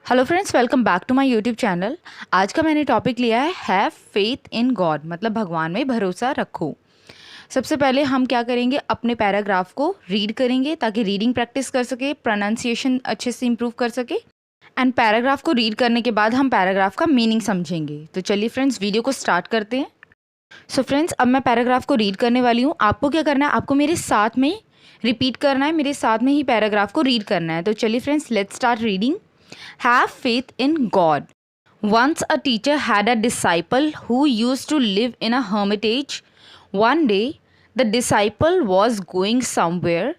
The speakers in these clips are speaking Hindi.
Hello friends, welcome back to my YouTube channel. आज का मैंने टॉपिक लिया है हैव फेथ इन गॉड, मतलब भगवान में भरोसा रखो। सबसे पहले हम क्या करेंगे, अपने पैराग्राफ को रीड करेंगे ताकि रीडिंग प्रैक्टिस कर सके, प्रोनाउंसिएशन अच्छे से इम्प्रूव कर सके। एंड पैराग्राफ को रीड करने के बाद हम पैराग्राफ का मीनिंग समझेंगे। तो चलिए फ्रेंड्स, वीडियो को स्टार्ट करते हैं। सो फ्रेंड्स, अब मैं पैराग्राफ को रीड करने वाली हूँ। आपको क्या करना है, आपको मेरे साथ में रिपीट करना है, मेरे साथ में ही पैराग्राफ को रीड करना है। तो चलिए friends, let's start reading. Have faith in God. Once a teacher had a disciple who used to live in a hermitage. One day, the disciple was going somewhere.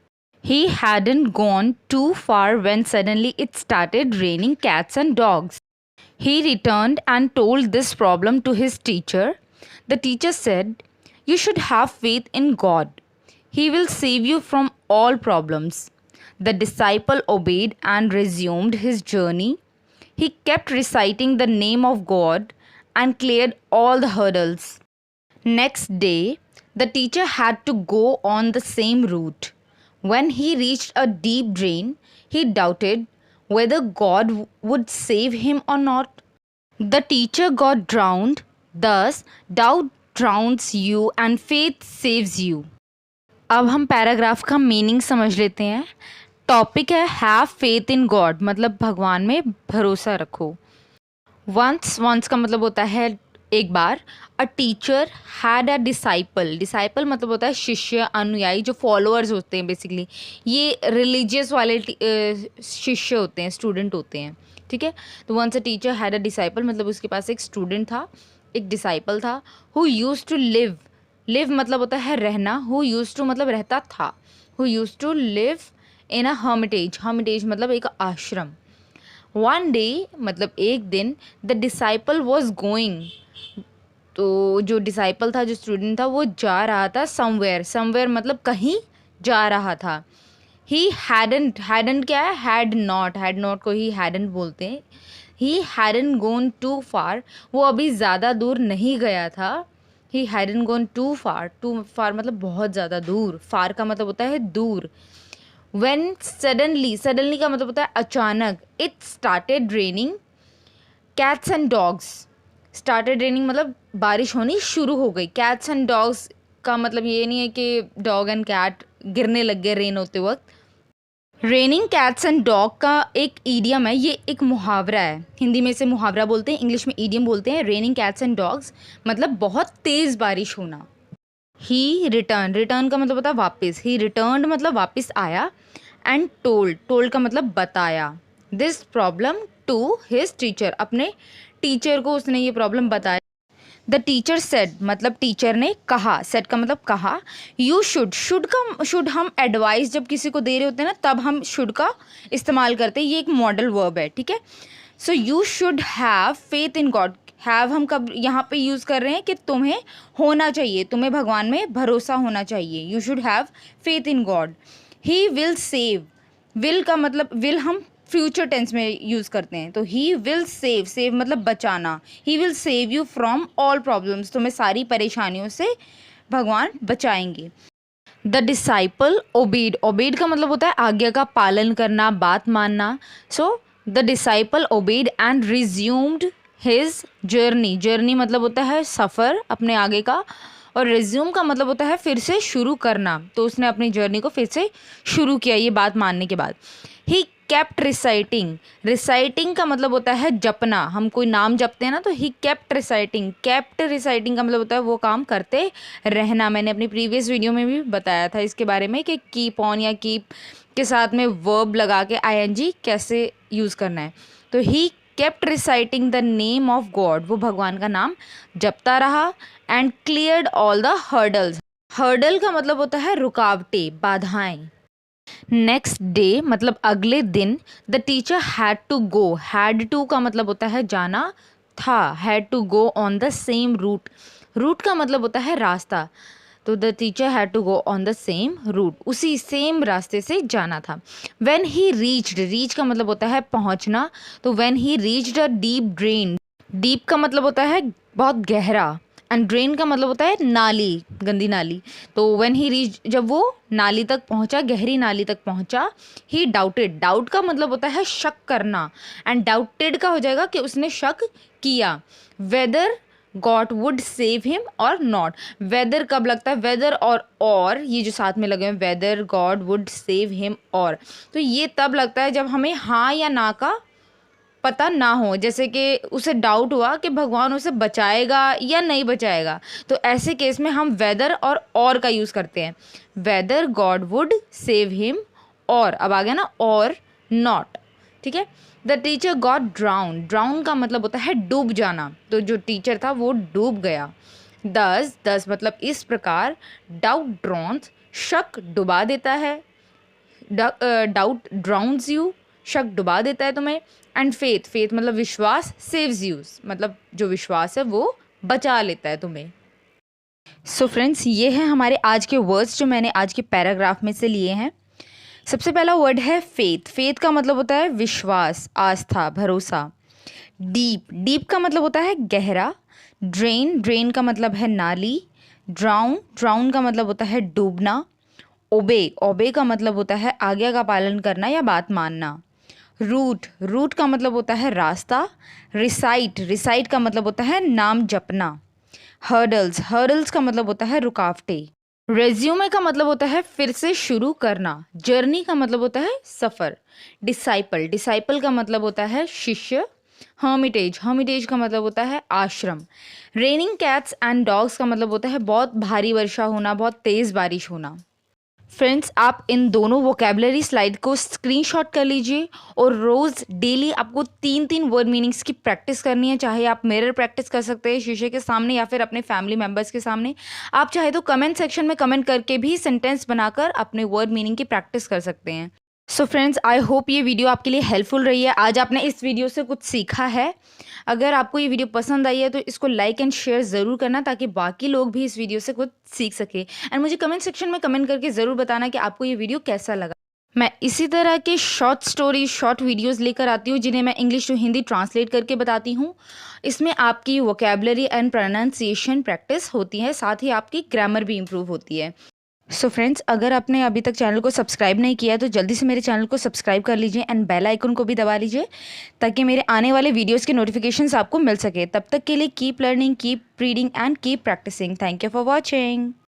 He hadn't gone too far when suddenly it started raining cats and dogs. He returned and told this problem to his teacher. The teacher said, "You should have faith in God. He will save you from all problems." The disciple obeyed and resumed his journey. He kept reciting the name of God and cleared all the hurdles. Next day, the teacher had to go on the same route. When he reached a deep drain, he doubted whether God would save him or not. The teacher got drowned. Thus, doubt drowns you and faith saves you. अब हम पैराग्राफ का मीनिंग समझ लेते हैं। टॉपिक है हैव फेथ इन गॉड, मतलब भगवान में भरोसा रखो। वंस का मतलब होता है एक बार। A teacher had a disciple, disciple मतलब होता है शिष्य, अनुयायी, जो फॉलोअर्स होते हैं बेसिकली। ये रिलीजियस वाले शिष्य होते हैं, स्टूडेंट होते हैं, ठीक है। तो once a teacher had a disciple मतलब उसके पास एक स्टूडेंट था, एक डिसाइपल था। Who used to live, live मतलब होता है रहना, हु यूज टू मतलब रहता था, who used to live in a hermitage, hermitage मतलब एक आश्रम। वन डे मतलब एक दिन, द डिसाइपल वॉज गोइंग, तो जो डिसाइपल था, जो स्टूडेंट था, वो जा रहा था समवेयर, समवेयर मतलब कहीं जा रहा था। ही हैडंट, हैडंट क्या है, हैड नॉट, हैड नॉट को ही हैडंट बोलते हैं। ही हैडंट गोन टू फार, वो अभी ज़्यादा दूर नहीं गया था। ही हैडंट गोन टू फार मतलब बहुत ज़्यादा दूर, फार का मतलब होता है दूर। When suddenly, suddenly का मतलब होता है अचानक, it started raining cats and dogs. Started raining मतलब बारिश होनी शुरू हो गई। Cats and dogs का मतलब ये नहीं है कि डॉग एंड कैट गिरने लग गए रेन होते वक्त। रेनिंग कैट्स एंड डॉग का एक ईडियम है, ये एक मुहावरा है। हिंदी में इसे मुहावरा बोलते हैं, इंग्लिश में ईडियम बोलते हैं। रेनिंग कैट्स एंड डॉग्स मतलब बहुत तेज़ बारिश होना। ही रिटर्न, रिटर्न का मतलब होता है वापस। ही रिटर्न मतलब वापस आया। एंड टोल्ड, टोल्ड का मतलब बताया। This problem to his teacher, अपने टीचर को उसने ये प्रॉब्लम बताया। द टीचर सेड मतलब टीचर ने कहा, सेड का मतलब कहा। यू शुड, शुड का, शुड हम एडवाइस जब किसी को दे रहे होते हैं ना, तब हम शुड का इस्तेमाल करते हैं। ये एक मॉडल वर्ब है, ठीक है। So you should have faith in God. Have हम कब यहाँ पे यूज़ कर रहे हैं कि तुम्हें होना चाहिए, तुम्हें भगवान में भरोसा होना चाहिए। You should have faith in God. He will save, will का मतलब, विल हम फ्यूचर टेंस में यूज़ करते हैं। तो ही विल सेव, सेव मतलब बचाना। He will save you from all problems, तुम्हें सारी परेशानियों से भगवान बचाएंगे। द डिसाइपल ओबीड, ओबीड का मतलब होता है आज्ञा का पालन करना, बात मानना। So the disciple obeyed and resumed his journey, journey मतलब होता है सफ़र अपने आगे का, और रिज्यूम का मतलब होता है फिर से शुरू करना। तो उसने अपनी जर्नी को फिर से शुरू किया ये बात मानने के बाद। ही केप्ट रिसाइटिंग, रिसाइटिंग का मतलब होता है जपना। हम कोई नाम जपते हैं ना, तो he kept reciting, kept reciting का मतलब होता है वो काम करते रहना। मैंने अपनी प्रीवियस वीडियो में भी बताया था इसके बारे में कि कीप ऑन या कीप के साथ में वर्ब लगा के आईएनजी कैसे यूज़ करना है। तो he kept reciting the name of God, वो भगवान का नाम जपता रहा। And cleared all the hurdles, hurdle का मतलब होता है रुकावटें, बाधाएं। नेक्स्ट डे मतलब अगले दिन, the teacher had to go, had to का मतलब होता है जाना था, had to go on the same route, route का मतलब होता है रास्ता। तो the teacher had to go on the same route, उसी सेम रास्ते से जाना था। व्हेन ही रीच्ड, रीच का मतलब होता है पहुंचना। तो when he reached a deep drain, deep का मतलब होता है बहुत गहरा, एंड ड्रेन का मतलब होता है नाली, गंदी नाली। तो व्हेन ही रीच, जब वो नाली तक पहुंचा, गहरी नाली तक पहुंचा, ही डाउटेड, डाउट का मतलब होता है शक करना, एंड डाउटेड का हो जाएगा कि उसने शक किया, whether God would save him or not. Whether कब लगता है, वेदर और ये जो साथ में लगे हैं, whether God would save him or, तो ये तब लगता है जब हमें हाँ या ना का पता ना हो, जैसे कि उसे डाउट हुआ कि भगवान उसे बचाएगा या नहीं बचाएगा, तो ऐसे केस में हम वेदर और का यूज़ करते हैं। Whether God would save him or, अब आ गया ना, और नॉट, ठीक है। The teacher got drown, drown का मतलब होता है डूब जाना, तो जो टीचर था वो डूब गया। दस मतलब इस प्रकार, डाउट ड्रॉन्स, शक डुबा देता है, डाउट ड्राउन्स यू, शक डुबा देता है तुम्हें, एंड फेथ मतलब विश्वास, सेव्स यू मतलब जो विश्वास है वो बचा लेता है तुम्हें। सो फ्रेंड्स, ये है हमारे आज के वर्ड्स जो मैंने आज के पैराग्राफ में से लिए हैं। सबसे पहला वर्ड है फेथ, फेथ का मतलब होता है विश्वास, आस्था, भरोसा। डीप, डीप का मतलब होता है गहरा। ड्रेन, ड्रेन का मतलब है नाली। ड्राउन, ड्राउन का मतलब होता है डूबना। ओबे, ओबे का मतलब होता है आज्ञा का पालन करना या बात मानना। रूट, रूट का मतलब होता है रास्ता। रिसाइट, रिसाइट का मतलब होता है नाम जपना। हर्डल्स, हर्डल्स का मतलब होता है रुकावटें। रेज्यूमे का मतलब होता है फिर से शुरू करना। जर्नी का मतलब होता है सफ़र। डिसाइपल, डिसाइपल का मतलब होता है शिष्य। हर्मिटेज, हर्मिटेज का मतलब होता है आश्रम। रेनिंग कैट्स एंड डॉग्स का मतलब होता है बहुत भारी वर्षा होना, बहुत तेज़ बारिश होना। फ्रेंड्स, आप इन दोनों वोकेबलरी स्लाइड को स्क्रीनशॉट कर लीजिए और रोज़ डेली आपको 3-3 वर्ड मीनिंग्स की प्रैक्टिस करनी है। चाहे आप मिरर प्रैक्टिस कर सकते हैं शीशे के सामने या फिर अपने फैमिली मेम्बर्स के सामने। आप चाहे तो कमेंट सेक्शन में कमेंट करके भी सेंटेंस बनाकर अपने वर्ड मीनिंग की प्रैक्टिस कर सकते हैं। सो फ्रेंड्स, आई होप ये वीडियो आपके लिए हेल्पफुल रही है। आज आपने इस वीडियो से कुछ सीखा है। अगर आपको ये वीडियो पसंद आई है तो इसको लाइक एंड शेयर ज़रूर करना, ताकि बाकी लोग भी इस वीडियो से कुछ सीख सके। एंड मुझे कमेंट सेक्शन में कमेंट करके ज़रूर बताना कि आपको ये वीडियो कैसा लगा। मैं इसी तरह के शॉर्ट स्टोरीज, शॉर्ट वीडियोज़ लेकर आती हूँ जिन्हें मैं इंग्लिश टू हिंदी ट्रांसलेट करके बताती हूँ। इसमें आपकी वोकेबलरी एंड प्रोनाउंसिएशन प्रैक्टिस होती है, साथ ही आपकी ग्रामर भी इम्प्रूव होती है। सो फ्रेंड्स, अगर आपने अभी तक चैनल को सब्सक्राइब नहीं किया है तो जल्दी से मेरे चैनल को सब्सक्राइब कर लीजिए एंड बेल आइकन को भी दबा लीजिए, ताकि मेरे आने वाले वीडियोस के नोटिफिकेशंस आपको मिल सके। तब तक के लिए keep learning, keep reading and keep practising. Thank you for watching.